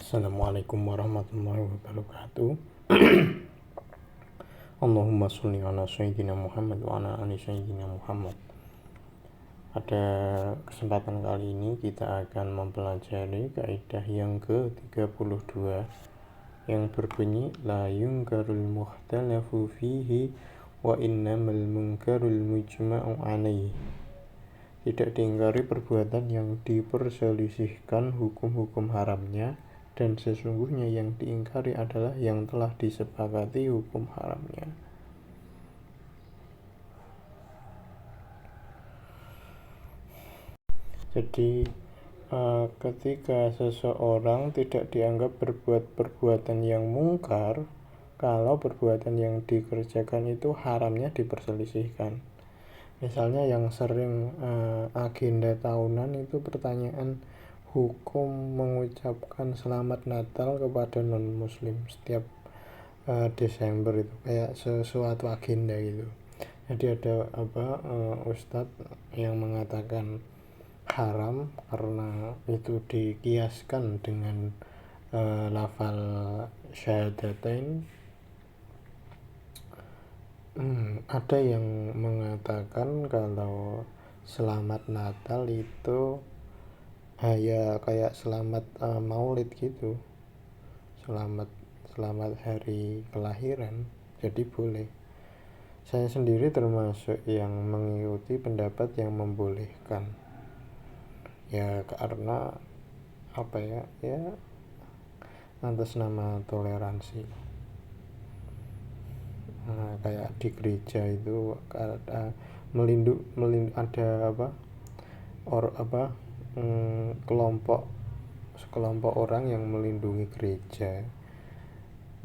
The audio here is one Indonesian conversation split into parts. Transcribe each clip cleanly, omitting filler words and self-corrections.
Assalamualaikum warahmatullahi wabarakatuh. Allahumma sholli ala sayyidina Muhammad wa ala ali sayyidina Muhammad. Pada kesempatan kali ini kita akan mempelajari kaidah yang ke-32 yang berbunyi la yunkarul muhtalafu fihi wa innamal munkarul mujma'u alaihi. Tidak diingkari perbuatan yang diperselisihkan hukum-hukum haramnya, dan sesungguhnya yang diingkari adalah yang telah disepakati hukum haramnya. Jadi ketika seseorang tidak dianggap berbuat perbuatan yang mungkar kalau perbuatan yang dikerjakan itu haramnya diperselisihkan. Misalnya yang sering agenda tahunan itu pertanyaan hukum mengucapkan selamat Natal kepada non muslim setiap Desember, itu kayak sesuatu agenda gitu. Jadi ada ustadz yang mengatakan haram karena itu dikiaskan dengan lafal syahadatain. Ada yang mengatakan kalau selamat Natal itu ya kayak selamat maulid gitu, selamat hari kelahiran, jadi boleh. Saya sendiri termasuk yang mengikuti pendapat yang membolehkan, ya karena ya atas nama toleransi. Kayak di gereja itu ada kelompok orang yang melindungi gereja,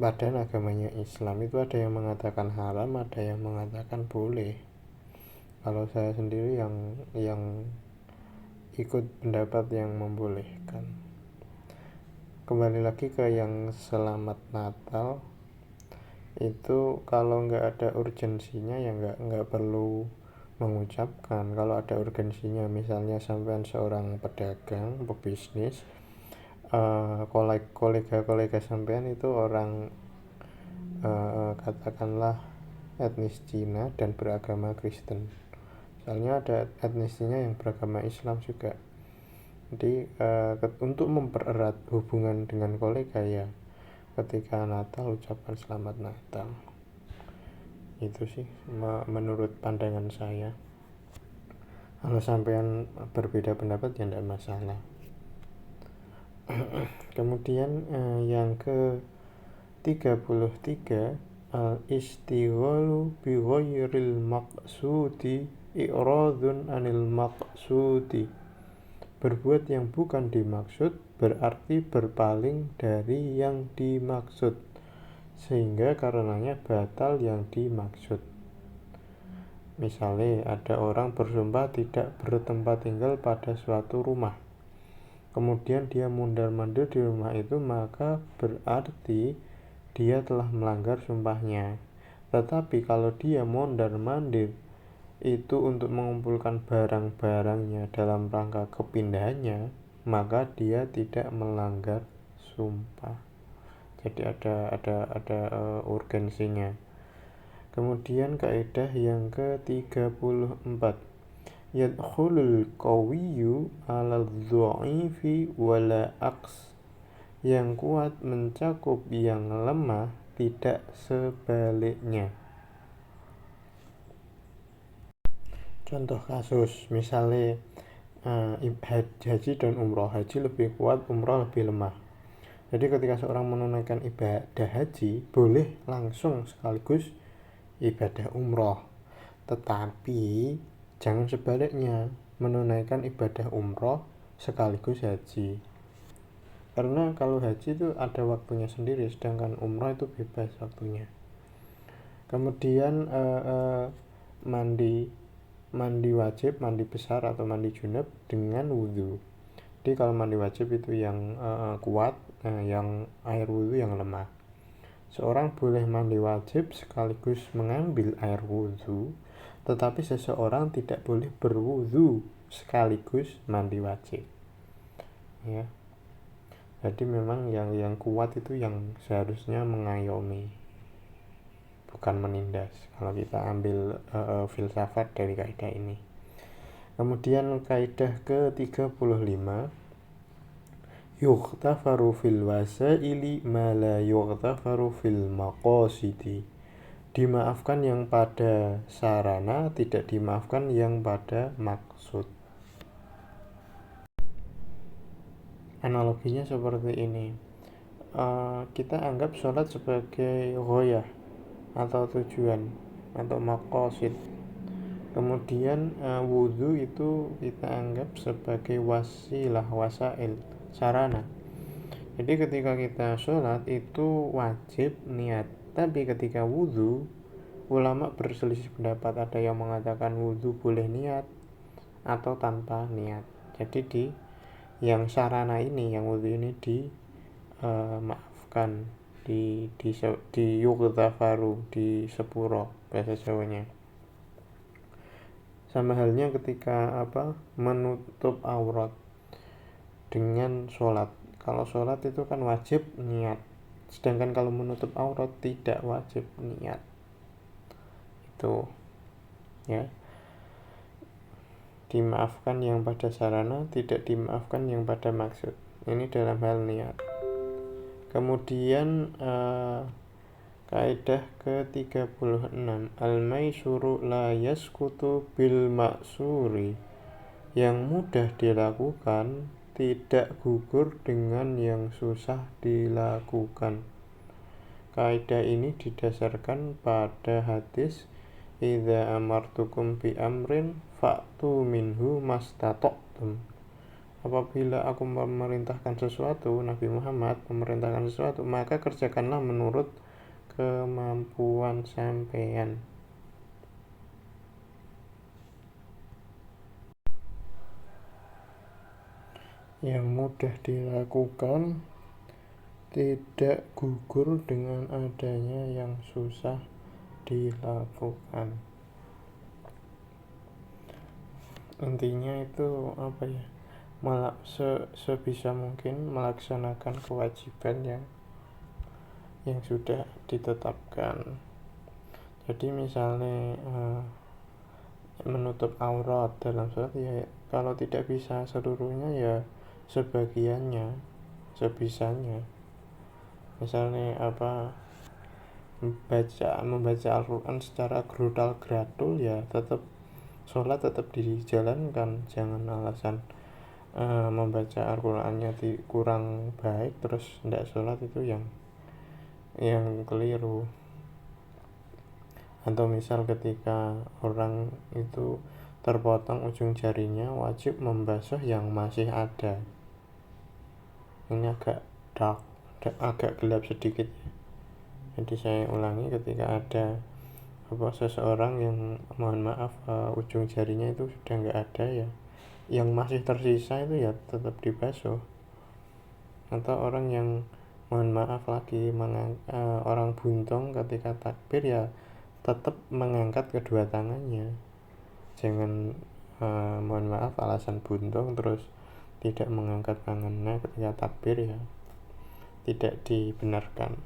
padahal agamanya Islam. Itu ada yang mengatakan haram, ada yang mengatakan boleh. Kalau saya sendiri yang ikut pendapat yang membolehkan. Kembali lagi ke yang selamat Natal, itu kalau nggak ada urgensinya ya nggak perlu mengucapkan. Kalau ada urgensinya, misalnya sampean seorang pedagang, pebisnis, kolega sampean itu orang katakanlah etnis Cina dan beragama Kristen, misalnya ada etnis Cina yang beragama Islam juga. Jadi untuk mempererat hubungan dengan kolega, ya ketika Natal ucapkan selamat Natal. Itu sih menurut pandangan saya. Kalau sampean berbeda pendapat ya tidak masalah. Kemudian yang ke-33, al-istighalu bi ghairil maqsudi i'radun anil maqsudi. Berbuat yang bukan dimaksud berarti berpaling dari yang dimaksud, sehingga karenanya batal yang dimaksud. Misalnya ada orang bersumpah tidak bertempat tinggal pada suatu rumah, kemudian dia mundar-mandir di rumah itu, maka berarti dia telah melanggar sumpahnya. Tetapi kalau dia mondar-mandir itu untuk mengumpulkan barang-barangnya dalam rangka kepindahannya, maka dia tidak melanggar sumpah. Jadi ada urgensinya. Kemudian kaidah yang ke-34, yadkhulul qawiyyu 'alal dha'ifi wala aqs. Yang kuat mencakup yang lemah, tidak sebaliknya. Contoh kasus, misalnya haji dan umroh. Haji lebih kuat, umroh lebih lemah. Jadi ketika seorang menunaikan ibadah haji, boleh langsung sekaligus ibadah umroh. Tetapi jangan sebaliknya, menunaikan ibadah umroh sekaligus haji. Karena kalau haji itu ada waktunya sendiri, sedangkan umroh itu bebas waktunya. Kemudian mandi wajib, mandi besar atau mandi junub dengan wudhu. Jadi kalau mandi wajib itu yang kuat, yang air wudhu yang lemah. Seorang boleh mandi wajib sekaligus mengambil air wudhu, tetapi seseorang tidak boleh berwudhu sekaligus mandi wajib. Ya. Jadi memang yang kuat itu yang seharusnya mengayomi, bukan menindas, kalau kita ambil filsafat dari kaidah ini. Kemudian kaidah ke-35, yughtafaru fil wasaili ma la yughtafaru fil maqasidi. Dimaafkan yang pada sarana, tidak dimaafkan yang pada maksud. Analoginya seperti ini. Kita anggap sholat sebagai ghoyah atau tujuan atau maqasid. Kemudian wudhu itu kita anggap sebagai wasilah, wasail, sarana. Jadi ketika kita sholat itu wajib niat. Tapi ketika wudhu, ulama berselisih pendapat. Ada yang mengatakan wudhu boleh niat atau tanpa niat. Jadi yang sarana ini, yang wudhu ini maafkan, di yughtafaru, di sepuro bahasa Jawanya. Sama halnya ketika menutup aurat dengan sholat. Kalau sholat itu kan wajib niat, sedangkan kalau menutup aurat tidak wajib niat. Itu ya, dimaafkan yang pada sarana, tidak dimaafkan yang pada maksud. Ini dalam hal niat. Kemudian kaidah ke-36, al-maisuru la yaskutu bil maksuri. Yang mudah dilakukan tidak gugur dengan yang susah dilakukan. Kaidah ini didasarkan pada hadis idza amartukum bi amrin fa'tu minhu mastata'tum. Apabila aku memerintahkan sesuatu, Nabi Muhammad memerintahkan sesuatu, maka kerjakanlah menurut kemampuan sampean. Yang mudah dilakukan tidak gugur dengan adanya yang susah dilakukan. Intinya itu apa ya, sebisa mungkin melaksanakan kewajiban yang sudah ditetapkan. Jadi misalnya menutup aurat dalam sholat, ya kalau tidak bisa seluruhnya ya sebagiannya, sebisanya. Misalnya membaca Al-Quran secara gradul ya tetap sholat tetap dijalankan. Jangan alasan membaca Al-Qurannya kurang baik terus tidak sholat, itu yang keliru. Atau misal ketika orang itu terpotong ujung jarinya, wajib membasuh yang masih ada. Ini agak dark, agak gelap sedikit. Jadi saya ulangi, ketika ada seseorang yang mohon maaf ujung jarinya itu sudah nggak ada ya, yang masih tersisa itu ya tetap dibasuh. Atau orang yang mohon maaf lagi orang buntung ketika takbir ya tetap mengangkat kedua tangannya. Jangan mohon maaf alasan buntung terus tidak mengangkat tangannya ketika takbir, ya tidak dibenarkan.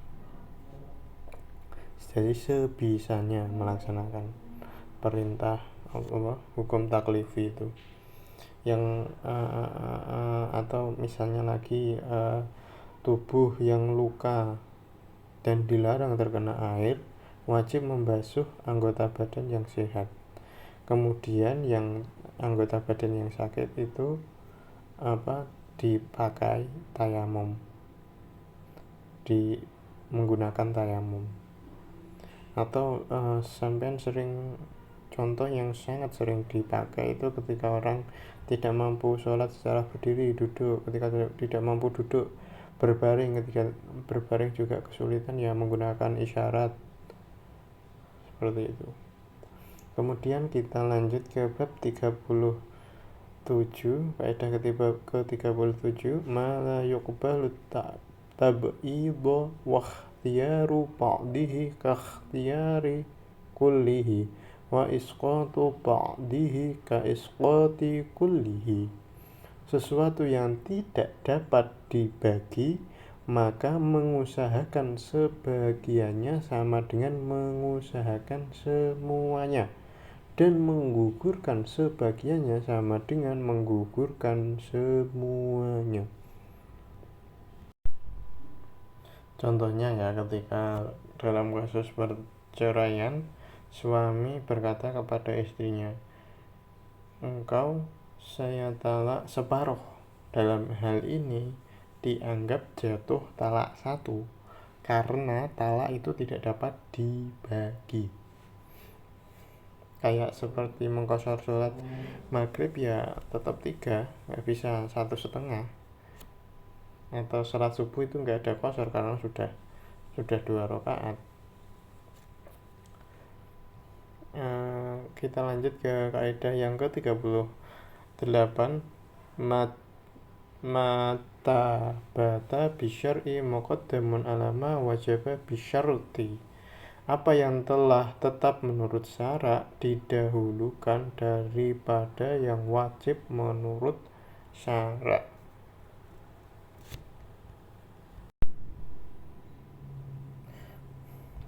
Jadi sebisanya melaksanakan perintah hukum taklifi itu. Yang atau misalnya lagi tubuh yang luka dan dilarang terkena air, wajib membasuh anggota badan yang sehat. Kemudian yang anggota badan yang sakit itu dipakai tayamum, menggunakan tayamum. Atau sampean sering, contoh yang sangat sering dipakai itu ketika orang tidak mampu sholat secara berdiri, duduk. Ketika tidak mampu duduk, berbaring. Ketika berbaring juga kesulitan, ya menggunakan isyarat seperti itu. Kemudian kita lanjut ke bab 37, kaidah ke-37, ma la yuqbalu tab'idhu wa ikhtiyaru ba'dihi ka ikhtiyari kullihi wa isqatu ba'dihi ka isqati kullihi. sesuatu yang tidak dapat dibagi, maka mengusahakan sebagiannya sama dengan mengusahakan semuanya, dan menggugurkan sebagiannya sama dengan menggugurkan semuanya. Contohnya ya, ketika dalam kasus perceraian, suami berkata kepada istrinya, engkau saya talak separuh. Dalam hal ini dianggap jatuh talak satu, karena talak itu tidak dapat dibagi. Kayak seperti mengqashar sholat maghrib ya tetap 3, nggak bisa 1,5. Atau sholat subuh itu nggak ada qashar karena sudah 2 rakaat. Kita lanjut ke kaidah yang ke-38. Mata bata bisyar'i muqaddamun alama wajaba bisyarti. Apa yang telah tetap menurut syarak didahulukan daripada yang wajib menurut syarak.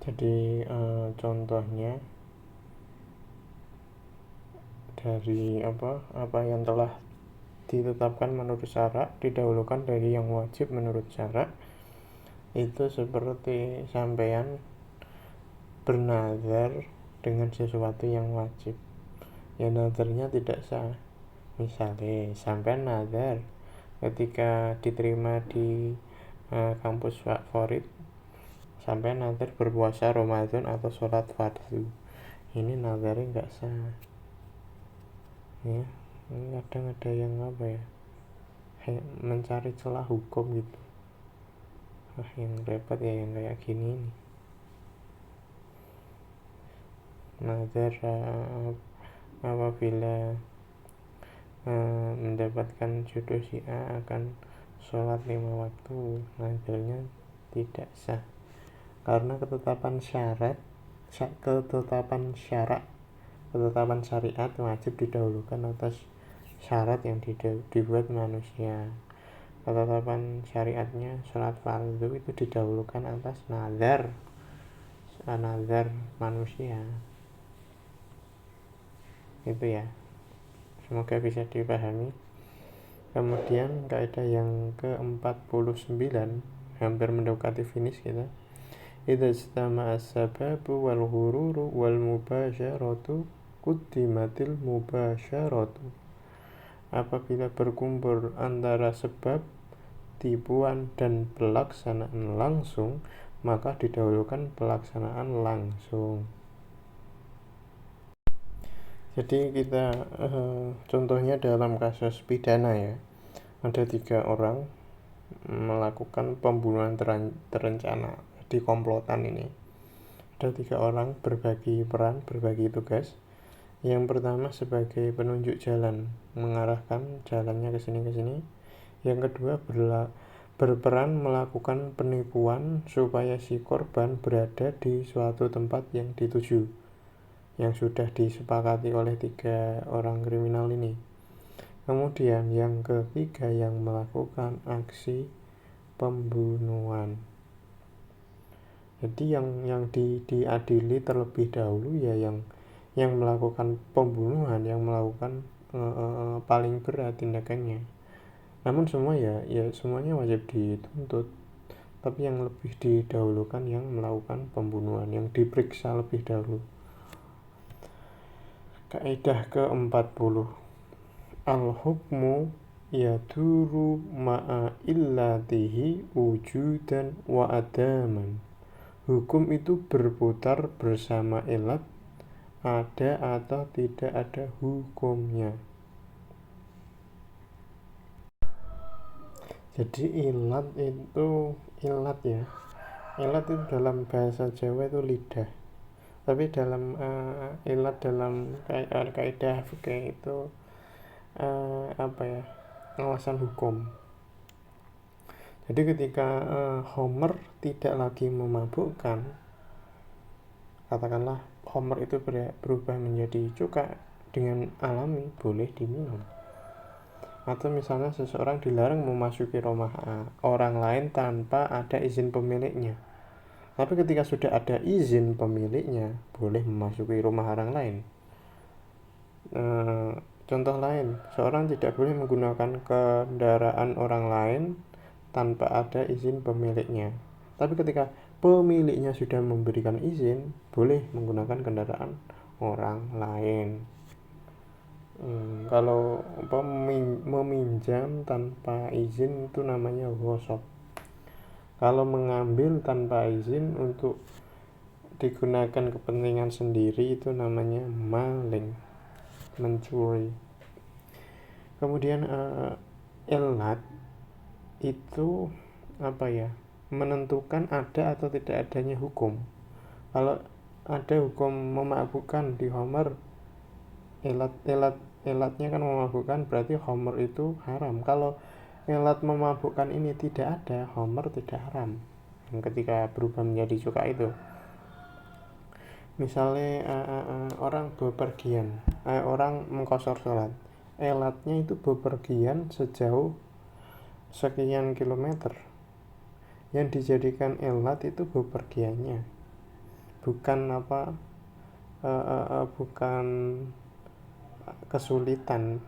Jadi contohnya dari apa yang telah ditetapkan menurut syarak didahulukan dari yang wajib menurut syarak, itu seperti sampean bernazar dengan sesuatu yang wajib, ya nazarnya tidak sah. Misalnya sampean nazar ketika diterima di kampus favorit, sampean nazar berpuasa Ramadan atau sholat fardu, ini nazarnya nggak sah ya. Kadang ada yang mencari celah hukum gitu. Yang repot ya yang kayak gini nih. Nazar apabila mendapatkan jodoh si A akan sholat 5 waktu, nazarnya tidak sah karena ketetapan syariat wajib didahulukan atas syarat yang dibuat manusia. Ketetapan syariatnya sholat fardu itu didahulukan atas nazar manusia. Itu ya, semoga bisa dipahami. Kemudian kaidah yang ke-49, hampir mendekati finish kita. Idza istama'a as-sababu wal ghururu wal mubasyaratu quddimatil mubasyaratu. Apabila berkumpul antara sebab, tipuan, dan pelaksanaan langsung, maka didahulukan pelaksanaan langsung. Jadi kita contohnya dalam kasus pidana ya, ada 3 orang melakukan pembunuhan terencana di komplotan ini. Ada 3 orang berbagi peran, berbagi tugas. Yang pertama sebagai penunjuk jalan, mengarahkan jalannya ke sini. Yang kedua berperan melakukan penipuan supaya si korban berada di suatu tempat yang dituju, yang sudah disepakati oleh 3 orang kriminal ini. Kemudian yang ketiga yang melakukan aksi pembunuhan. Jadi yang diadili terlebih dahulu ya yang melakukan pembunuhan, yang melakukan paling berat tindakannya. Namun semuanya wajib dituntut, tapi yang lebih didahulukan yang melakukan pembunuhan, yang diperiksa lebih dahulu. Kaidah ke-40, al-hukmu yaduru ma'a illatihi wujudan wa adaman. Hukum itu berputar bersama ilat, ada atau tidak ada hukumnya. Jadi ilat ya, ilat itu dalam bahasa Jawa itu lidah, tapi dalam ilat dalam kaidah fikih itu pengawasan hukum. Jadi ketika Homer tidak lagi memabukkan, katakanlah Homer itu berubah menjadi cuka dengan alami, boleh diminum. Atau misalnya seseorang dilarang memasuki rumah orang lain tanpa ada izin pemiliknya. Tapi ketika sudah ada izin pemiliknya, boleh memasuki rumah orang lain. Contoh lain, seorang tidak boleh menggunakan kendaraan orang lain tanpa ada izin pemiliknya. Tapi ketika pemiliknya sudah memberikan izin, boleh menggunakan kendaraan orang lain. Kalau meminjam tanpa izin itu namanya ghosab. Kalau mengambil tanpa izin untuk digunakan kepentingan sendiri itu namanya maling, mencuri. Kemudian ilat itu menentukan ada atau tidak adanya hukum. Kalau ada hukum memabukkan di Homer, ilatnya kan memabukkan, berarti Homer itu haram. Kalau ilat memabukkan ini tidak ada, Homer tidak haram. Ketika berubah menjadi cuka itu, misalnya orang bepergian, orang mengkosor sholat, ilatnya itu bepergian sejauh sekian kilometer. Yang dijadikan ilat itu bepergiannya, bukan bukan kesulitan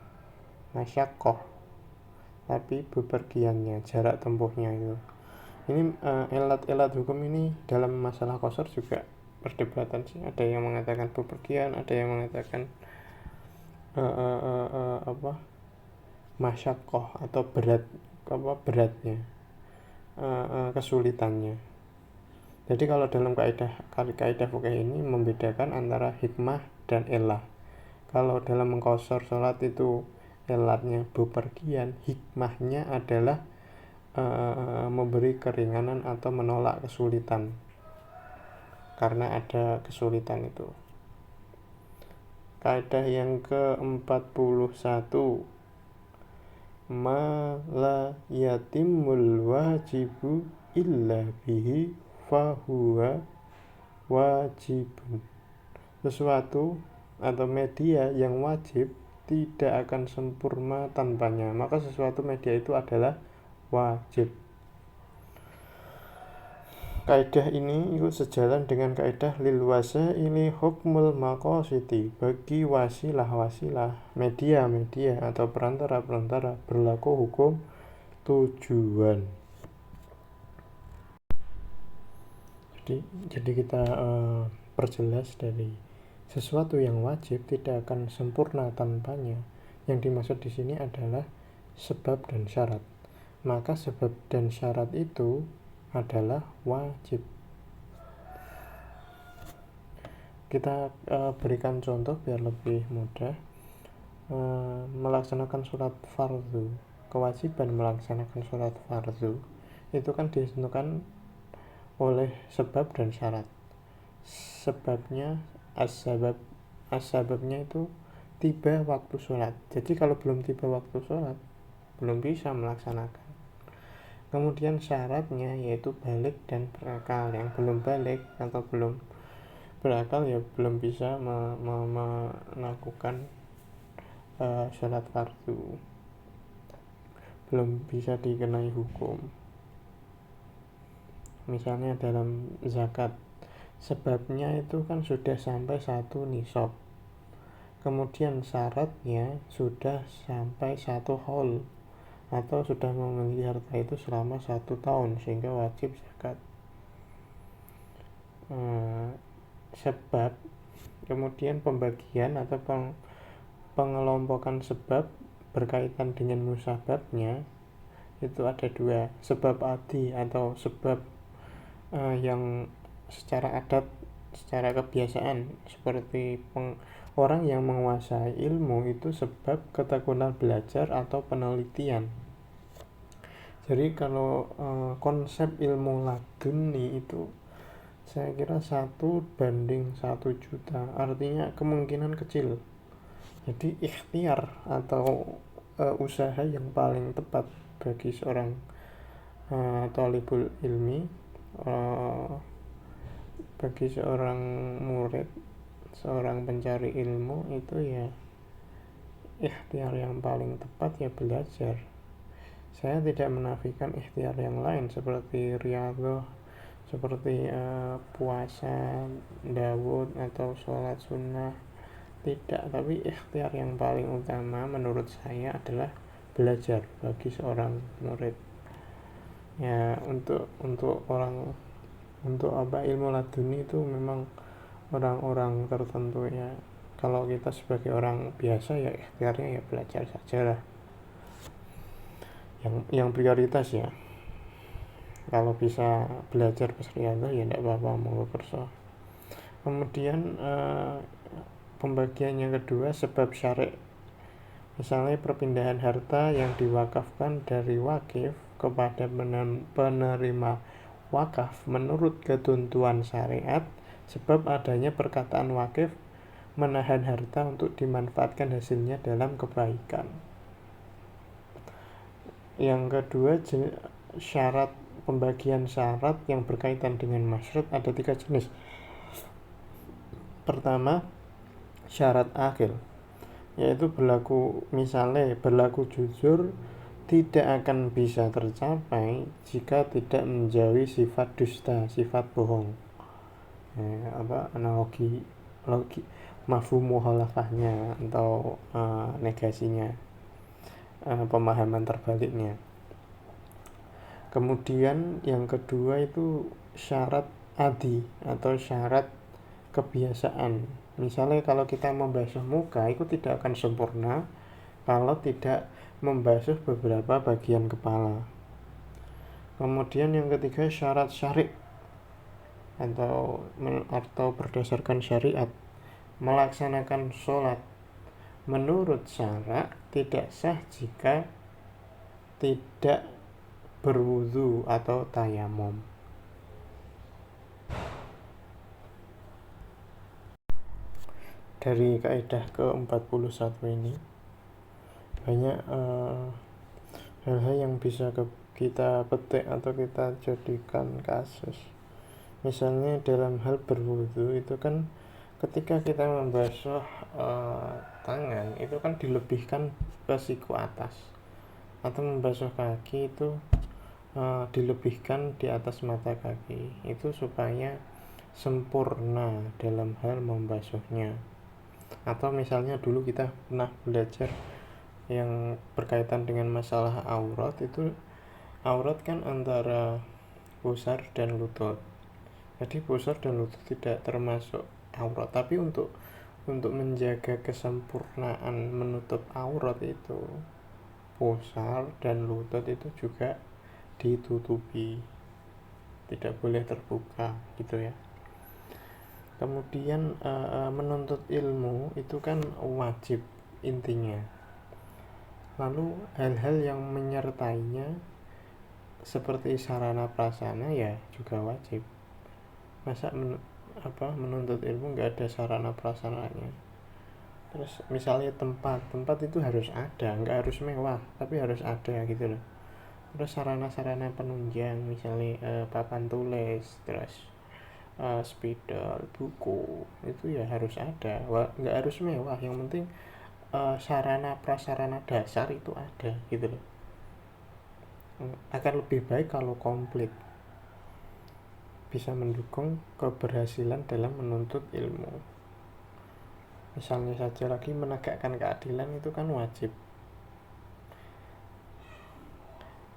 masyakoh, tapi bepergiannya, jarak tempuhnya itu. Ini ilat hukum ini dalam masalah qasar juga perdebatan sih. Ada yang mengatakan bepergian, ada yang mengatakan masyakoh atau beratnya, kesulitannya. Jadi kalau dalam kaidah fikih ini membedakan antara hikmah dan ilah. Kalau dalam mengqashar sholat itu ilatnya bepergian, hikmahnya adalah memberi keringanan atau menolak kesulitan karena ada kesulitan itu. Kaidah yang ke-41, ma la yatimul wajibu illa bihi fahuwa wajibun. Sesuatu atau media yang wajib tidak akan sempurna tanpanya, maka sesuatu media itu adalah wajib. Kaidah ini ikut sejalan dengan kaidah lil wasaili hukmul maqasidi. Bagi wasilah media atau perantara berlaku hukum tujuan. Jadi kita perjelas dari sesuatu yang wajib tidak akan sempurna tanpanya. Yang dimaksud di sini adalah sebab dan syarat. Maka sebab dan syarat itu adalah wajib. Kita berikan contoh biar lebih mudah. Melaksanakan sholat fardu, kewajiban melaksanakan sholat fardu itu kan ditentukan oleh sebab dan syarat. Sebabnya asbabnya itu tiba waktu sholat. Jadi kalau belum tiba waktu sholat, belum bisa melaksanakan. Kemudian syaratnya yaitu balik dan berakal. Yang belum balik atau belum berakal ya belum bisa melakukan sholat fardu, belum bisa dikenai hukum. Misalnya dalam zakat, sebabnya itu kan sudah sampai 1 nisab, kemudian syaratnya sudah sampai 1 haul atau sudah memiliki harta itu selama 1 tahun sehingga wajib zakat. Sebab, kemudian pembagian atau pengelompokan sebab berkaitan dengan musababnya itu ada 2, sebab adi atau sebab yang secara adat, secara kebiasaan, seperti orang yang menguasai ilmu itu sebab ketekunan belajar atau penelitian. Jadi kalau konsep ilmu laduni itu saya kira 1:1 juta, artinya kemungkinan kecil. Jadi ikhtiar atau usaha yang paling tepat bagi seorang thalibul ilmi, bagi seorang murid, seorang pencari ilmu itu ya ikhtiar yang paling tepat ya belajar. Saya tidak menafikan ikhtiar yang lain seperti riyadhah, seperti puasa Daud atau sholat sunnah, tidak. Tapi ikhtiar yang paling utama menurut saya adalah belajar bagi seorang murid. Ya, untuk ilmu laduni itu memang orang-orang tertentu ya. Kalau kita sebagai orang biasa ya ikhtiarnya ya belajar saja lah. Yang prioritas ya. Kalau bisa belajar pas riyadhah ya tidak apa-apa, monggo kerso. Kemudian pembagian yang kedua, sebab syar'i. Misalnya perpindahan harta yang diwakafkan dari wakif kepada penerima wakaf menurut ketentuan syariat, sebab adanya perkataan wakif menahan harta untuk dimanfaatkan hasilnya dalam kebaikan. Yang kedua, syarat pembagian syarat yang berkaitan dengan masyruut ada 3 jenis. Pertama, syarat akhir, yaitu berlaku jujur tidak akan bisa tercapai jika tidak menjauhi sifat dusta, sifat bohong. Analogi mafhum mukhalafahnya atau negasinya, pemahaman terbaliknya. Kemudian yang kedua itu syarat adi atau syarat kebiasaan. Misalnya kalau kita membasuh muka itu tidak akan sempurna kalau tidak membasuh beberapa bagian kepala. Kemudian yang ketiga syarat syari' atau berdasarkan syariat, melaksanakan sholat menurut syarak tidak sah jika tidak berwudu atau tayamum. Dari kaidah ke-41 ini banyak hal-hal yang bisa kita petik atau kita jadikan kasus. Misalnya dalam hal berwudu itu kan ketika kita membasuh tangan itu kan dilebihkan ke siku atas, atau membasuh kaki itu dilebihkan di atas mata kaki, itu supaya sempurna dalam hal membasuhnya. Atau misalnya dulu kita pernah belajar yang berkaitan dengan masalah aurat, itu aurat kan antara pusar dan lutut. Jadi pusar dan lutut tidak termasuk aurat, tapi untuk menjaga kesempurnaan menutup aurat itu pusar dan lutut itu juga ditutupi, tidak boleh terbuka gitu ya. Kemudian menuntut ilmu itu kan wajib intinya. Lalu hal-hal yang menyertainya seperti sarana prasarana ya juga wajib. Masa menuntut ilmu nggak ada sarana prasarananya? Terus misalnya tempat itu harus ada, nggak harus mewah tapi harus ada gitu loh. Terus sarana-sarana penunjang misalnya papan tulis, terus spidol, buku itu ya harus ada, nggak harus mewah, yang penting sarana prasarana dasar itu ada gitu loh. Akan lebih baik kalau komplit, bisa mendukung keberhasilan dalam menuntut ilmu. Misalnya saja lagi menegakkan keadilan itu kan wajib.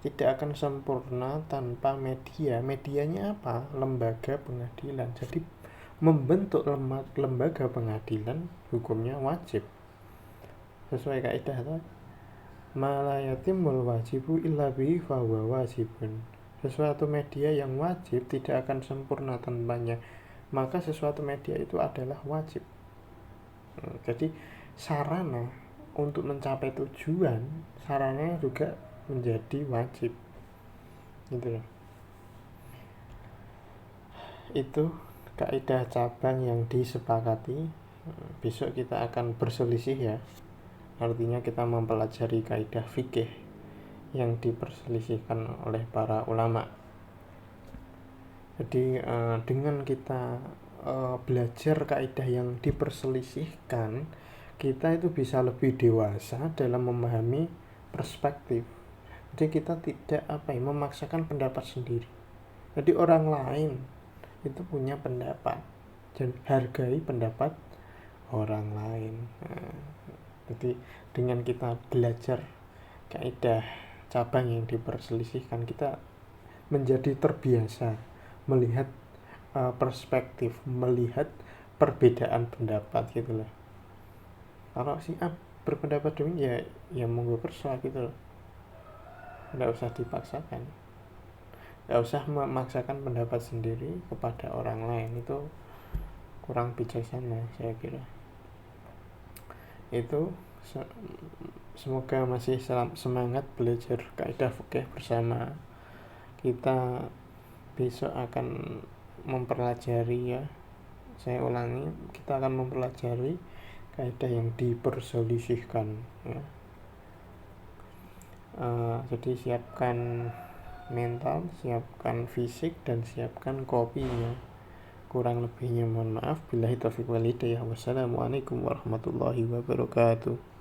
Tidak akan sempurna tanpa media. Medianya apa? Lembaga pengadilan. Jadi membentuk lembaga pengadilan hukumnya wajib sesuai kaidah tadi. Ma la yatimul wajibu illa bihi fahuwa wajibun. Sesuatu media yang wajib tidak akan sempurna tanpanya, maka sesuatu media itu adalah wajib. Jadi sarana untuk mencapai tujuan, sarananya juga menjadi wajib gitu ya. Itu kaidah cabang yang disepakati. Besok kita akan berselisih ya, artinya kita mempelajari kaidah fikih yang diperselisihkan oleh para ulama. Jadi dengan kita belajar kaidah yang diperselisihkan, kita itu bisa lebih dewasa dalam memahami perspektif. Jadi kita tidak memaksakan pendapat sendiri. Jadi orang lain itu punya pendapat dan hargai pendapat orang lain. Jadi dengan kita belajar kaidah cabang yang diperselisihkan, kita menjadi terbiasa melihat perspektif, melihat perbedaan pendapat gitu loh. Kalau si A berpendapat demikian, ya monggo kersa gitu loh, nggak usah dipaksakan, nggak usah memaksakan pendapat sendiri kepada orang lain, itu kurang bijaksana saya kira. Itu semoga masih semangat belajar kaidah fikih bersama. Kita besok akan mempelajari, ya saya ulangi, kita akan mempelajari kaidah yang diperselisihkan, ya. Jadi siapkan mental, siapkan fisik, dan siapkan kopinya. Kurang lebihnya mohon maaf. Billahi taufiq wal hidayah. Wassalamualaikum warahmatullahi wabarakatuh.